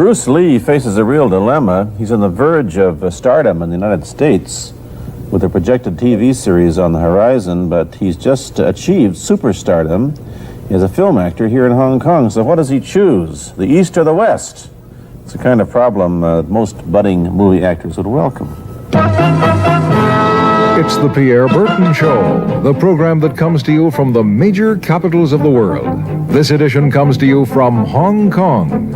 Bruce Lee faces a real dilemma. He's on the verge of stardom in the United States with a projected TV series on the horizon, but he's just achieved superstardom as a film actor here in Hong Kong. So what does he choose, the East or the West? It's the kind of problem most budding movie actors would welcome. It's the Pierre Berton Show, the program that comes to you from the major capitals of the world. This edition comes to you from Hong Kong.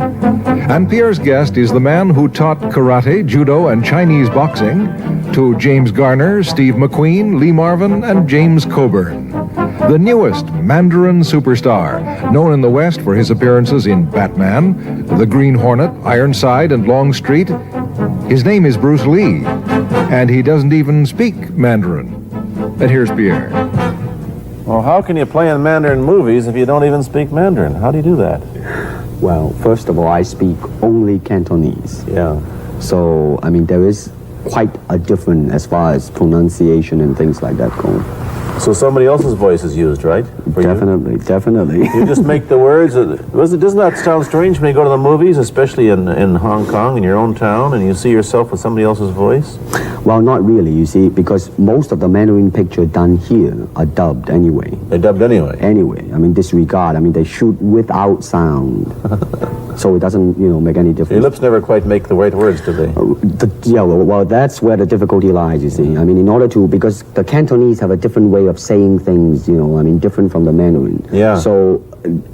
And Pierre's guest is the man who taught karate, judo, and Chinese boxing to James Garner, Steve McQueen, Lee Marvin, and James Coburn. The newest Mandarin superstar, known in the West for his appearances in Batman, The Green Hornet, Ironside, and Longstreet. His name is Bruce Lee, and he doesn't even speak Mandarin. And here's Pierre. Well, how can you play in Mandarin movies if you don't even speak Mandarin? How do you do that? Well, first of all, I speak only Cantonese. Yeah. So, I mean, there is quite a difference as far as pronunciation and things like that go. So somebody else's voice is used, right? Definitely, definitely. You just make the words. Doesn't that sound strange when you go to the movies, especially in Hong Kong, in your own town, and you see yourself with somebody else's voice? Well, not really, you see, because most of the Mandarin pictures done here are dubbed anyway. They're dubbed anyway? Anyway, I mean, disregard. I mean, they shoot without sound. So it doesn't, make any difference. Your lips never quite make the right words, do they? Well, that's where the difficulty lies, you see. I mean, in order to, because the Cantonese have a different way of saying things, different from the Mandarin. Yeah. So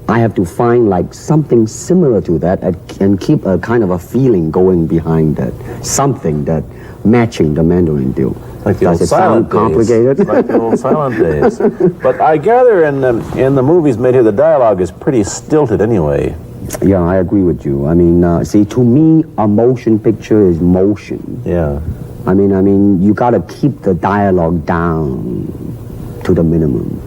I have to find like something similar to that and keep a kind of a feeling going behind that. Something that matching the Mandarin deal. Like the Does old it silent sound complicated? days. Like the old silent days. But I gather in the movies made here, the dialogue is pretty stilted anyway. Yeah, I agree with you. I mean, see, to me, a motion picture is motion. Yeah. I mean, you got to keep the dialogue down to the minimum.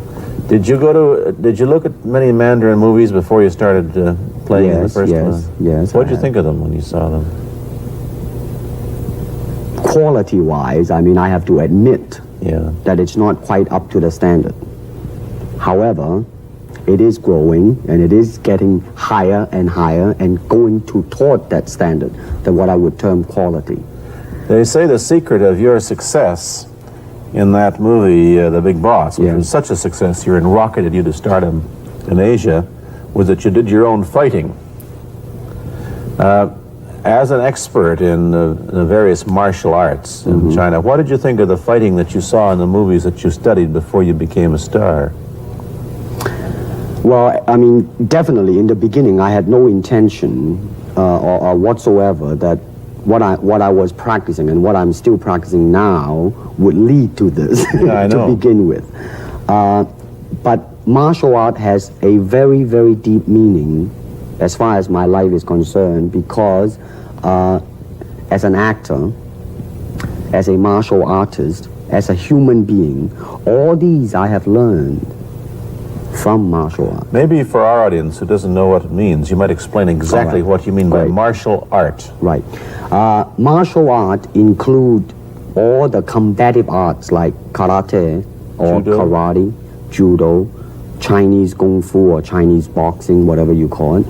Did you look at many Mandarin movies before you started playing in the first one? Yes. What did you think of them when you saw them? Quality-wise, I mean, I have to admit that it's not quite up to the standard. However, it is growing, and it is getting higher and higher and going toward that standard, than what I would term quality. They say the secret of your success in that movie, The Big Boss, which was such a success here and rocketed you to stardom in Asia, was that you did your own fighting. As an expert in the various martial arts in China, what did you think of the fighting that you saw in the movies that you studied before you became a star? Well, I mean, definitely in the beginning, I had no intention or whatsoever that what I was practicing and what I'm still practicing now would lead to this to begin with. But martial art has a very, very deep meaning as far as my life is concerned, because as an actor, as a martial artist, as a human being, all these I have learned from martial art. Maybe for our audience who doesn't know what it means, you might explain exactly what you mean by martial art. Right. Martial art include all the combative arts like karate or karate, judo, Chinese kung fu or Chinese boxing, whatever you call it.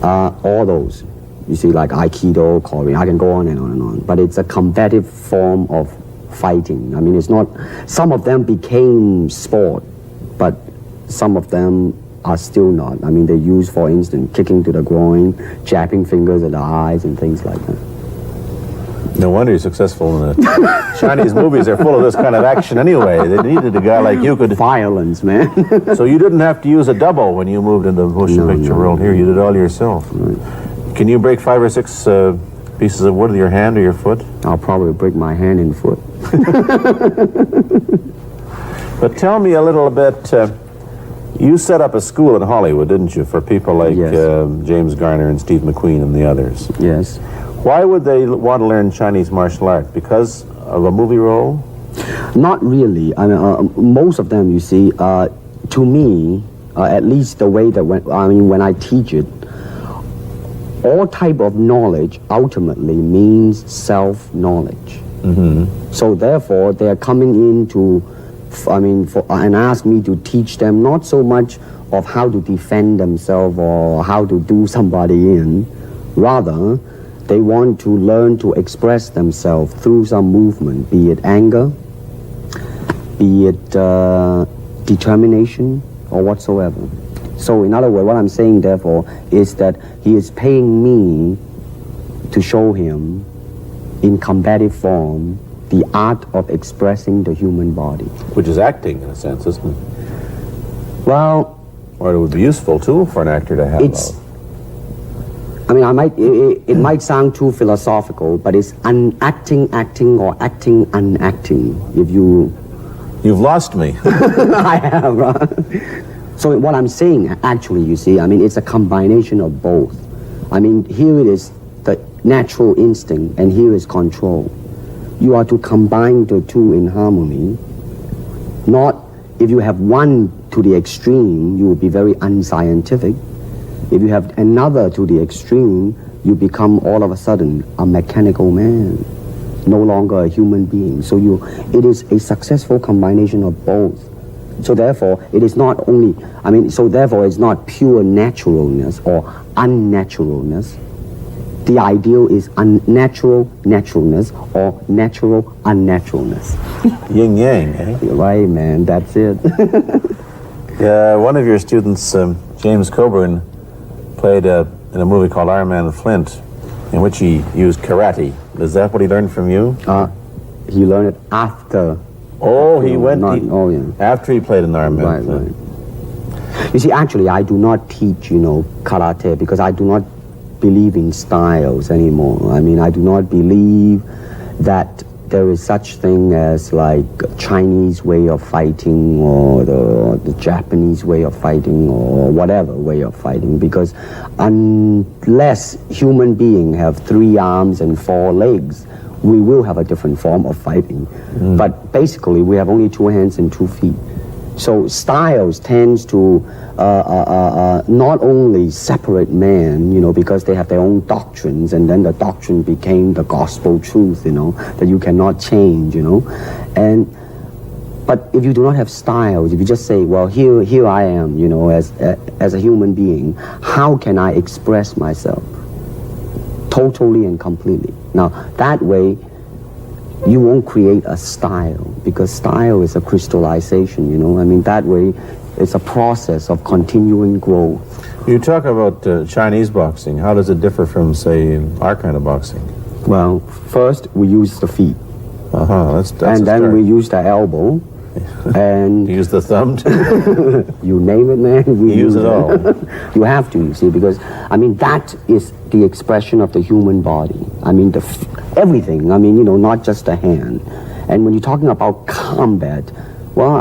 All those. You see, like aikido, Korean, I can go on and on and on. But it's a combative form of fighting. I mean, it's not, some of them became sport, but some of them are still not. I mean, they use, for instance, kicking to the groin, jabbing fingers at the eyes, and things like that. No wonder you're successful in the Chinese movies. They're full of this kind of action anyway. They needed a guy like you could... Violence, man. So you didn't have to use a double when you moved into the motion picture world here. You did it all yourself. Right. Can you break 5 or 6 pieces of wood with your hand or your foot? I'll probably break my hand and foot. But tell me a little bit... you set up a school in Hollywood, didn't you, for people like James Garner and Steve McQueen and the others? Yes. Why would they want to learn Chinese martial art? Because of a movie role? Not really. I mean, most of them, you see, to me, at least the way that when I teach it, all type of knowledge ultimately means self-knowledge. So therefore, they are coming in to, and ask me to teach them not so much of how to defend themselves or how to do somebody in, Rather, they want to learn to express themselves through some movement, be it anger, be it determination, or whatsoever. So in other words, what I'm saying, therefore, is that he is paying me to show him in combative form the art of expressing the human body. Which is acting, in a sense, isn't it? Well, Or it would be useful, too, for an actor to have. it's, I mean, it might sound too philosophical, but it's acting or acting unacting, if you... You've lost me. I have, right? So what I'm saying, actually, you see, I mean, it's a combination of both. I mean, here it is the natural instinct, and here is control. You are to combine the two in harmony. Not, if you have one to the extreme, you will be very unscientific. If you have another to the extreme, you become all of a sudden a mechanical man, no longer a human being. So it is a successful combination of both. So therefore, it is not only, so therefore it's not pure naturalness or unnaturalness. The ideal is unnatural naturalness or natural unnaturalness. Yin yang, eh? Right, man, that's it. One of your students, James Coburn, played in a movie called Iron Man Flint, in which he used karate. Is that what he learned from you? He learned it after. Oh, he went yeah. after he played in Iron Man Flint. Right. You see, actually, I do not teach, karate because I do not believe in styles anymore. I mean, I do not believe that there is such thing as like Chinese way of fighting or the Japanese way of fighting or whatever way of fighting, because unless human beings have 3 arms and 4 legs, we will have a different form of fighting. But basically, we have only 2 hands and 2 feet. So styles tends to not only separate man, because they have their own doctrines, and then the doctrine became the gospel truth, that you cannot change, But if you do not have styles, if you just say, well, here I am, as a human being, how can I express myself totally and completely? Now, that way, you won't create a style, because style is a crystallization, that way it's a process of continuing growth. You talk about Chinese boxing. How does it differ from, say, our kind of boxing? Well, first we use the feet. That's and then we use the elbow. And you use the thumb too? You name it, man. We use it all. You have to, you see, because that is the expression of the human body. Everything. Not just the hand. And when you're talking about combat, well,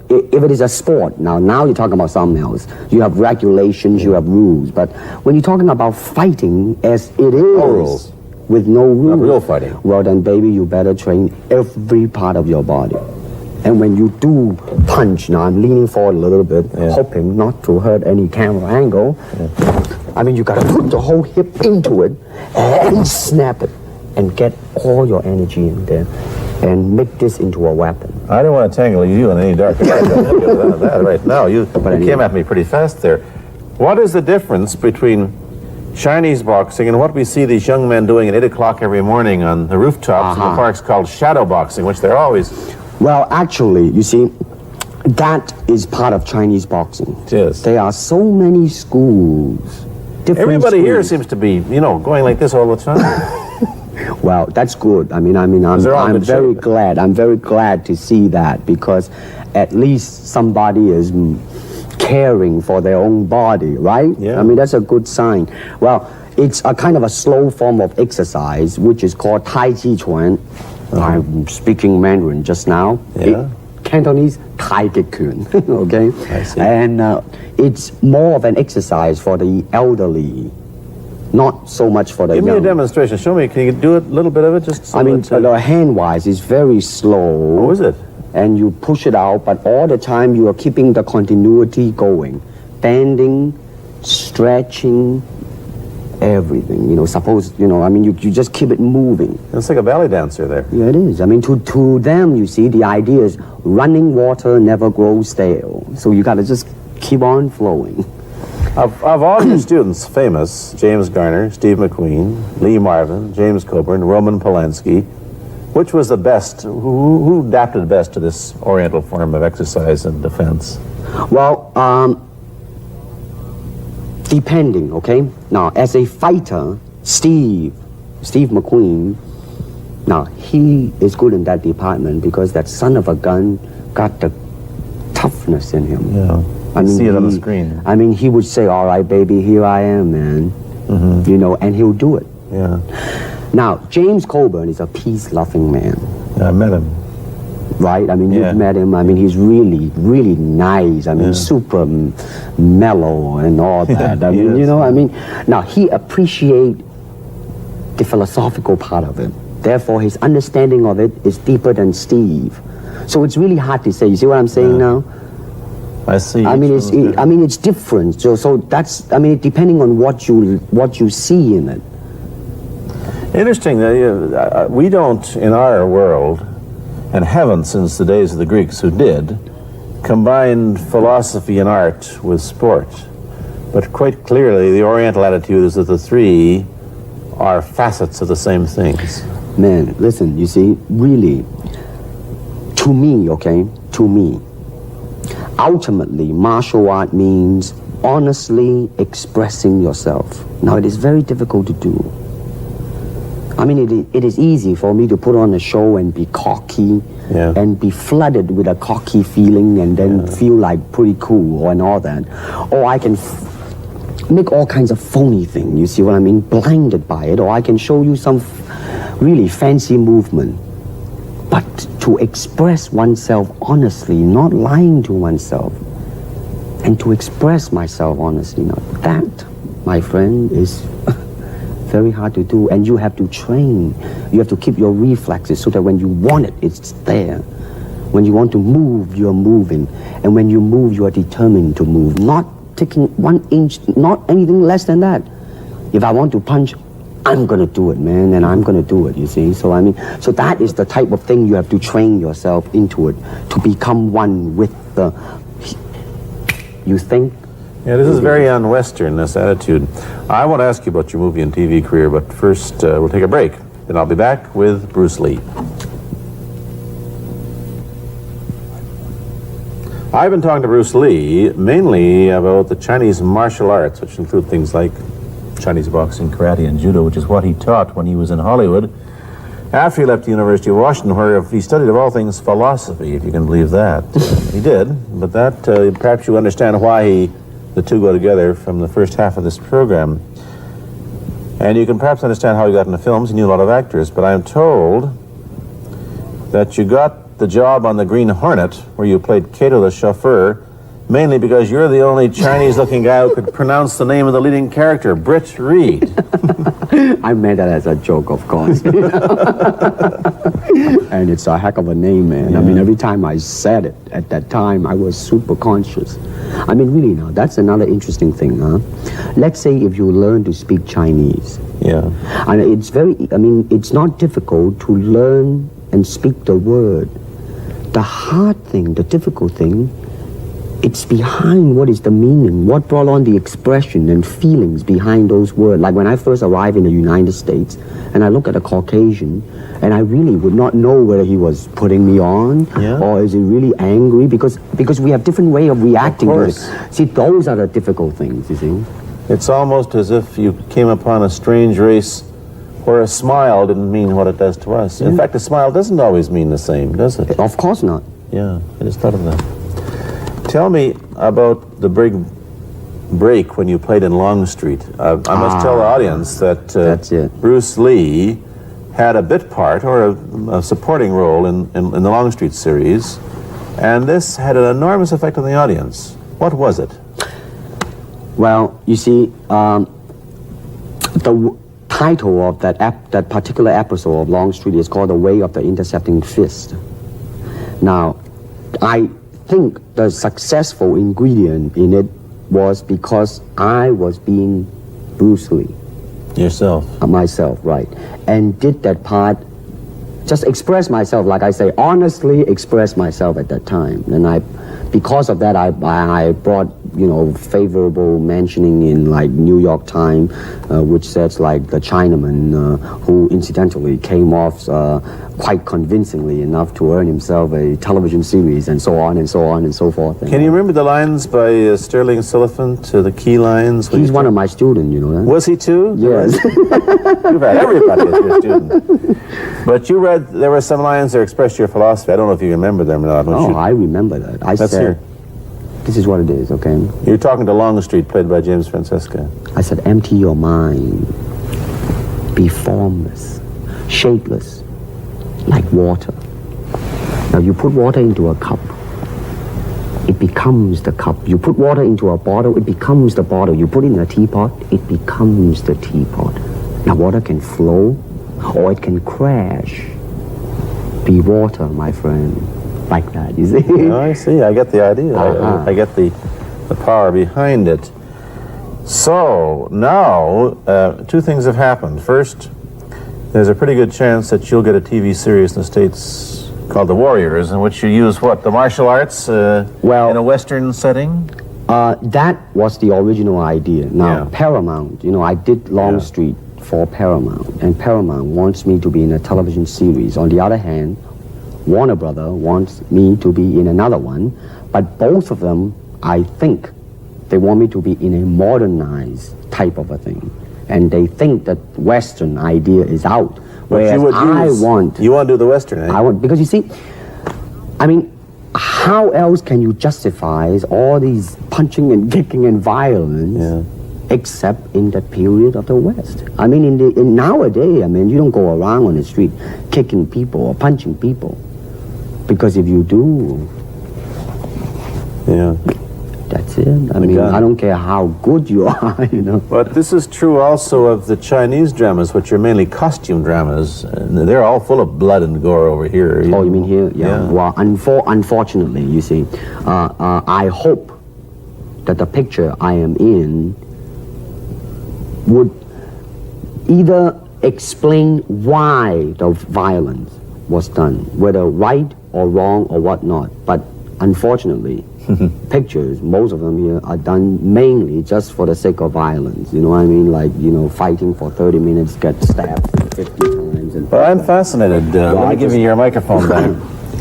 if it is a sport, now you're talking about something else. You have regulations, you have rules. But when you're talking about fighting, as it is, no rules, with no rules, not real fighting. Well, then, baby, you better train every part of your body. And when you do punch, now I'm leaning forward a little bit, hoping not to hurt any camera angle. You gotta put the whole hip into it and snap it and get all your energy in there and make this into a weapon. I don't want to tangle you in any dark that right now. You came at me pretty fast there. What is the difference between Chinese boxing and what we see these young men doing at 8 o'clock every morning on the rooftops in the parks called shadow boxing, which they're always... Well, actually, you see, that is part of Chinese boxing. It is. There are so many schools. Everybody here seems to be, going like this all the time. Well, that's good. I'm very glad. I'm very glad to see that, because at least somebody is caring for their own body, right? Yeah. That's a good sign. Well, it's a kind of a slow form of exercise, which is called Tai Chi Chuan. I'm speaking Mandarin just now. Yeah. Cantonese, Tai Chi Kun. Okay? I see. And it's more of an exercise for the elderly, not so much for the young. Give me a demonstration. Show me. Can you do a little bit of it? Just so the hand-wise is very slow. Oh, is it? And you push it out, but all the time you are keeping the continuity going. Bending, stretching, everything. You just keep it moving. It's like a ballet dancer there. Yeah, it is. To them, you see, the idea is running water never grows stale. So you got to just keep on flowing. Of all your students, famous, James Garner, Steve McQueen, Lee Marvin, James Coburn, Roman Polanski, which was the best, who adapted best to this Oriental form of exercise and defense? Well, depending, okay? Now, as a fighter, Steve McQueen, now, he is good in that department because that son of a gun got the toughness in him. Yeah, I see it on the screen. I mean, he would say, all right, baby, here I am, man. Mm-hmm. You know, and he'll do it. Yeah. Now, James Coburn is a peace-loving man. Yeah, I met him. Right? I mean, Yeah. you've met him. I mean, he's really, really nice. I mean, Yeah. super mellow and all that. I he mean, is. you know, I mean, now he appreciates the philosophical part of it. Therefore, his understanding of it is deeper than Steve. So it's really hard to say. You see what I'm saying now? I see. I mean, it's different. So that's, I mean, depending on what you see in it. Interesting that we don't, in our world, and haven't since the days of the Greeks who did, combine philosophy and art with sport. But quite clearly, the Oriental attitude is that the three are facets of the same things. Man, listen, you see, really, to me, okay, to me, ultimately, martial art means honestly expressing yourself. Now, it is very difficult to do. I mean, it is easy for me to put on a show and be cocky and be flooded with a cocky feeling and then feel like pretty cool and all that. Or I can make all kinds of phony things, you see what I mean? Blinded by it. Or I can show you some really fancy movement. But to express oneself honestly, not lying to oneself, and to express myself honestly, now that, my friend, is very hard to do, and you have to train. You have to keep your reflexes so that when you want it, it's there. When you want to move, you're moving. And when you move, you are determined to move. Not taking 1 inch, not anything less than that. If I want to punch, I'm gonna do it, man, and I'm gonna do it, you see? So I mean, so that is the type of thing you have to train yourself into it, to become one with the, you think? Yeah, this is very un-Western, this attitude. I want to ask you about your movie and TV career, but first we'll take a break. Then I'll be back with Bruce Lee. I've been talking to Bruce Lee mainly about the Chinese martial arts, which include things like Chinese boxing, karate, and judo, which is what he taught when he was in Hollywood. After he left the University of Washington, where he studied of all things philosophy, if you can believe that. He did, but that perhaps you understand why the two go together from the first half of this program. And you can perhaps understand how he got into films. He knew a lot of actors, but I'm told that you got the job on the Green Hornet, where you played Cato the chauffeur, mainly because you're the only Chinese-looking guy who could pronounce the name of the leading character, Britt Reed. I meant that as a joke, of course. And it's a heck of a name, man. Yeah. I mean, every time I said it at that time, I was super conscious. I mean, really now, that's another interesting thing, huh? Let's say if you learn to speak Chinese. Yeah. And it's it's not difficult to learn and speak the word. The hard thing, the difficult thing, it's behind what is the meaning, what brought on the expression and feelings behind those words. Like when I first arrived in the United States, and I look at a Caucasian, and I really would not know whether he was putting me on, or is he really angry, because we have different way of reacting to it. See, those are the difficult things, you see. It's almost as if you came upon a strange race where a smile didn't mean what it does to us. In fact, a smile doesn't always mean the same, does it? Of course not. Yeah, I just thought of that. Tell me about the big break when you played in Longstreet. I must tell the audience that that's it. Bruce Lee had a bit part or a supporting role in the Longstreet series, and this had an enormous effect on the audience. What was it? Well, you see, the title of that particular episode of Longstreet is called The Way of the Intercepting Fist. Now, I think the successful ingredient in it was because I was being Bruce Lee. Yourself. Myself, right. And did that part, just express myself, like I say, honestly express myself at that time. And because of that, I brought favorable mentioning in like New York Times, which says like the Chinaman who incidentally came off quite convincingly enough to earn himself a television series, and so on and so on and so forth. Can you remember the lines by Sterling Siliphant, the key lines? He's one of my students, you know that? Was he too? Yes. You've had everybody as your student. But you read, there were some lines that expressed your philosophy. I don't know if you remember them or not. Oh, I remember that. Let's hear. This is what it is, okay? You're talking to Longstreet, played by James Francesca. I said, empty your mind. Be formless, shapeless, like water. Now you put water into a cup, it becomes the cup. You put water into a bottle, it becomes the bottle. You put it in a teapot, it becomes the teapot. Now water can flow, or it can crash. Be water, my friend. Like that, you see? Oh, I see. I get the idea. I get the power behind it. So, now, two things have happened. First, there's a pretty good chance that you'll get a TV series in the States called The Warriors, in which you use what? The martial arts in a Western setting? That was the original idea. Now, Yeah. Paramount, I did Longstreet for Paramount, and Paramount wants me to be in a television series. On the other hand, Warner Brother wants me to be in another one, but both of them, I think, they want me to be in a modernized type of a thing. And they think that Western idea is out. Whereas You want to do the Western, eh? I want, because you see, I mean, how else can you justify all these punching and kicking and violence except in the period of the West? I mean, in nowadays, I mean, you don't go around on the street kicking people or punching people. Because if you do, that's it. I mean, I don't care how good you are, But this is true also of the Chinese dramas, which are mainly costume dramas. And they're all full of blood and gore over here. Oh, you mean here? Yeah. Well, unfortunately, you see, I hope that the picture I am in would either explain why the violence was done, whether right or wrong or whatnot. But unfortunately, pictures, most of them here, are done mainly just for the sake of violence. You know what I mean? Like, fighting for 30 minutes, get stabbed 50 times. Well, I'm fascinated. Let me give you your microphone back.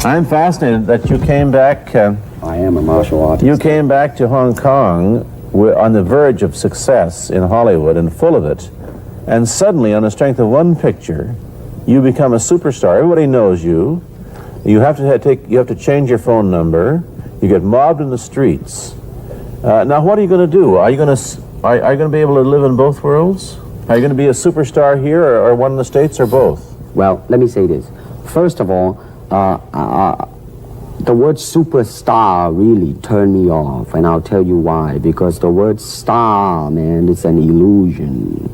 I'm fascinated that you came back. I am a martial artist. You came back to Hong Kong on the verge of success in Hollywood and full of it. And suddenly, on the strength of one picture, you become a superstar. Everybody knows you. You have to change your phone number. You get mobbed in the streets. Now, what are you going to do? Are you going to be able to live in both worlds? Are you going to be a superstar here, or one in the States, or both? Well, let me say this. First of all, the word superstar really turned me off, and I'll tell you why. Because the word star, man, it's an illusion.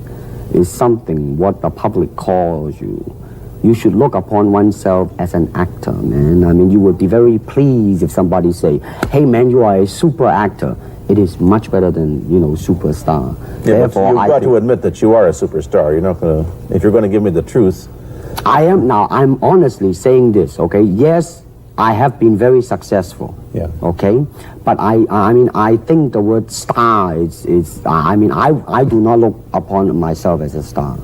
It's something what the public calls you. You should look upon oneself as an actor, man. I mean, you would be very pleased if somebody say, hey, man, you are a super actor. It is much better than, superstar. Yeah, therefore, you've got to admit that you are a superstar. You're not going to, if you're going to give me the truth. I'm honestly saying this, okay? Yes, I have been very successful. Yeah. Okay? But I think the word star I do not look upon myself as a star.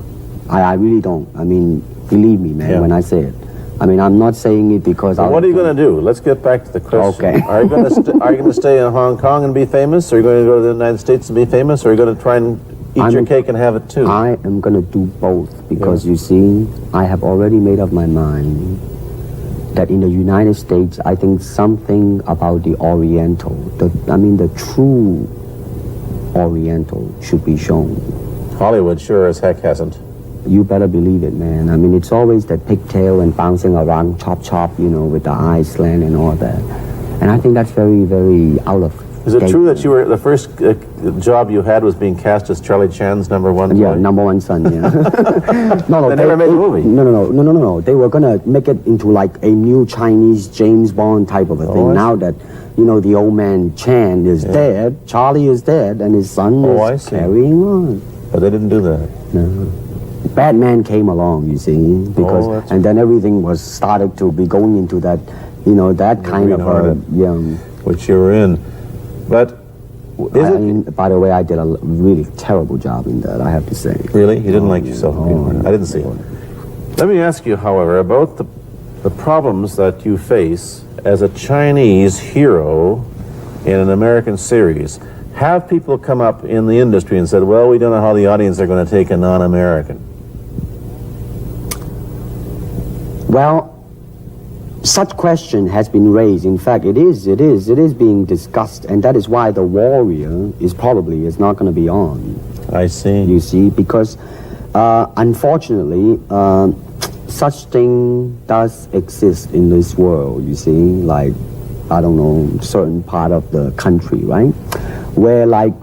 I really don't. I mean, believe me, man, when I say it. I mean, I'm not saying it because what are you going to do? Let's get back to the question. Okay. Are you going to stay in Hong Kong and be famous? Or are you going to go to the United States and be famous? Or are you going to try and eat your cake and have it too? I am going to do both because, you see, I have already made up my mind that in the United States, I think something about the Oriental, the true Oriental should be shown. Hollywood sure as heck hasn't. You better believe it, man. I mean, it's always that pigtail and bouncing around, chop, with the eyes slant and all that. And I think that's very, very out of Is it true that you were the first job you had was being cast as Charlie Chan's number one boy? Yeah, number one son, yeah. No, they never made the movie. No. They were going to make it into like a new Chinese James Bond type of a thing. Now that, the old man Chan is dead, Charlie is dead, and his son is carrying on. But they didn't do that. No. Batman came along, you see, because and then everything was started to be going into that, that kind of which you were in. But By the way, I did a really terrible job in that, I have to say. Really? You didn't like yourself? I didn't see it. Let me ask you, however, about the problems that you face as a Chinese hero in an American series. Have people come up in the industry and said, well, we don't know how the audience are going to take a non-American? Well, such question has been raised. In fact, it is being discussed, and that is why The Warrior is not going to be on. I see. You see, because unfortunately, such thing does exist in this world. You see, like, I don't know, certain part of the country, right, where like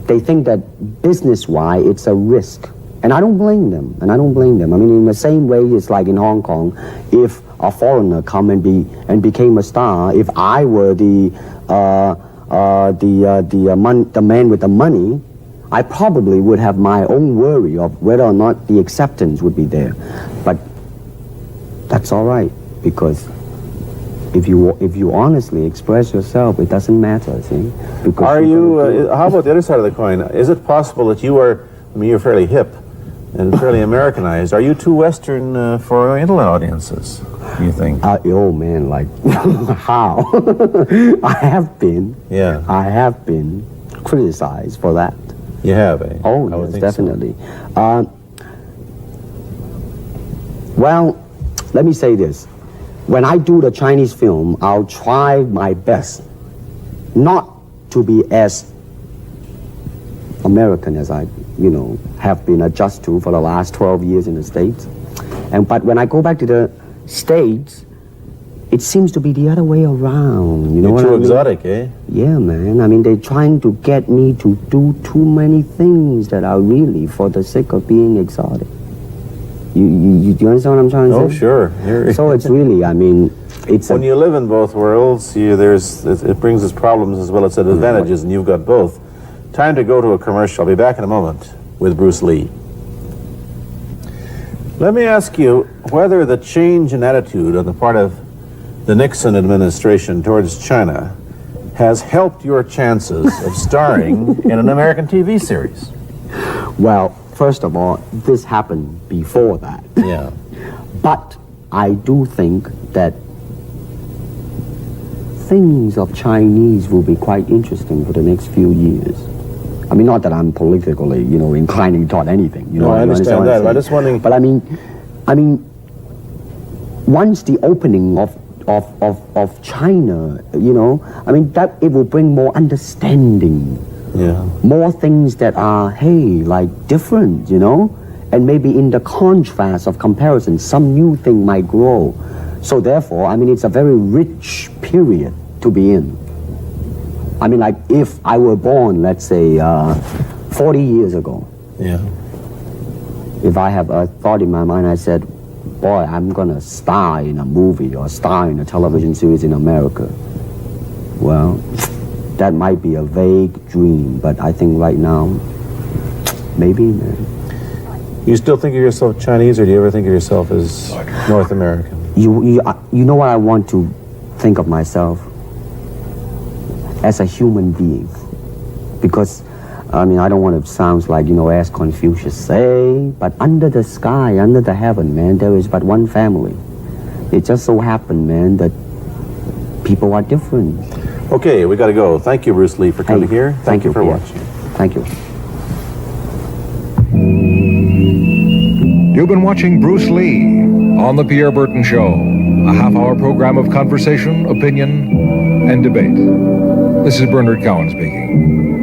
they think that business-wise it's a risk. And I don't blame them. I mean, in the same way, it's like in Hong Kong, if a foreigner come and became a star, if I were the man with the money, I probably would have my own worry of whether or not the acceptance would be there. But that's all right, because if you honestly express yourself, it doesn't matter. See? Because are you? How about the other side of the coin? Is it possible that you are? I mean, you're fairly hip and fairly Americanized. Are you too Western for Oriental audiences, do you think? Oh man, like how? I have been criticized for that. You have, eh? Oh yes, definitely. So. Well, let me say this. When I do the Chinese film, I'll try my best not to be as American as I, have been adjusted to for the last 12 years in the States. But when I go back to the States, it seems to be the other way around. You know what I mean? You're too exotic, eh? Yeah, man. I mean, they're trying to get me to do too many things that are really for the sake of being exotic. You understand what I'm trying to say? Oh, sure. So it's really, I mean, it's when you live in both worlds, it brings us problems as well as advantages, and you've got both. Time to go to a commercial. I'll be back in a moment with Bruce Lee. Let me ask you whether the change in attitude on the part of the Nixon administration towards China has helped your chances of starring in an American TV series. Well, first of all, this happened before that. Yeah. But I do think that things of Chinese will be quite interesting for the next few years. I mean, not that I'm politically, inclining toward anything. No, I understand that. I'm just wondering. But I mean, once the opening of China, that it will bring more understanding. Yeah. More things that are, different, and maybe in the contrast of comparison, some new thing might grow. So therefore, I mean, it's a very rich period to be in. I mean, like if I were born, let's say, 40 years ago. Yeah. If I have a thought in my mind, I said, boy, I'm gonna star in a movie or star in a television series in America. Well, that might be a vague dream, but I think right now, maybe, man. You still think of yourself Chinese, or do you ever think of yourself as North American? You know what I want to think of myself? As a human being. Because, I mean, I don't want to sound like, as Confucius say, but under the sky, under the heaven, man, there is but one family. It just so happened, man, that people are different. Okay, we got to go. Thank you, Bruce Lee, for coming here. Thank you for Pierre. watching. Thank you. You've been watching Bruce Lee on The Pierre Berton Show, a half-hour program of conversation, opinion, and debate. This is Bernard Cowan speaking.